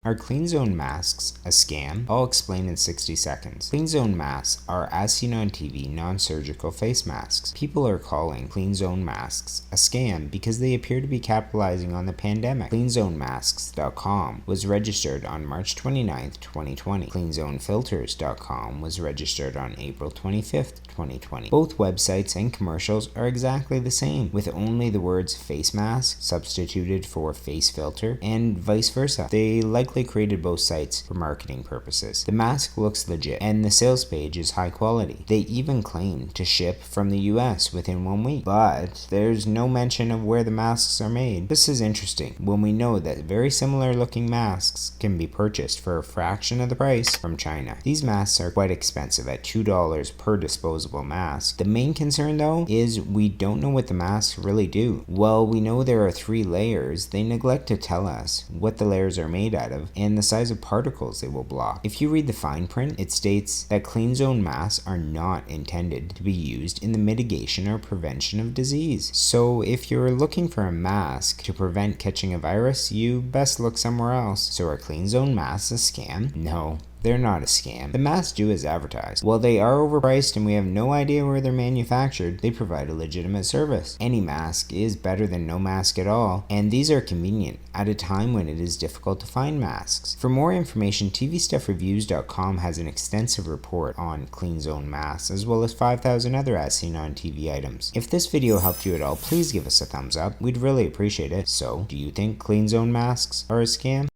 Are Clean Zone masks a scam? I'll explain in 60 seconds. Clean Zone masks are, as seen on TV, non-surgical face masks. People are calling Clean Zone masks a scam because they appear to be capitalizing on the pandemic. CleanZoneMasks.com was registered on March 29th, 2020. CleanZoneFilters.com was registered on April 25th, 2020. Both websites and commercials are exactly the same, with only the words face mask substituted for face filter, and vice versa. They likely created both sites for marketing purposes. The mask looks legit, and the sales page is high quality. They even claim to ship from the US within 1 week, but there's no mention of where the masks are made. This is interesting when we know that very similar looking masks can be purchased for a fraction of the price from China. These masks are quite expensive at $2 per disposable mask. The main concern though is we don't know what the masks really do. Well, we know there are 3 layers. They neglect to tell us what the layers are made out of and the size of particles they will block. If you read the fine print, it states that Clean Zone masks are not intended to be used in the mitigation or prevention of disease. So if you're looking for a mask to prevent catching a virus, you best look somewhere else. So are Clean Zone masks a scam? No. They're not a scam. The masks do as advertised. While they are overpriced and we have no idea where they're manufactured, they provide a legitimate service. Any mask is better than no mask at all, and these are convenient at a time when it is difficult to find masks. For more information, TVStuffReviews.com has an extensive report on Clean Zone masks, as well as 5,000 other as seen on TV items. If this video helped you at all, please give us a thumbs up. We'd really appreciate it. So, do you think Clean Zone masks are a scam?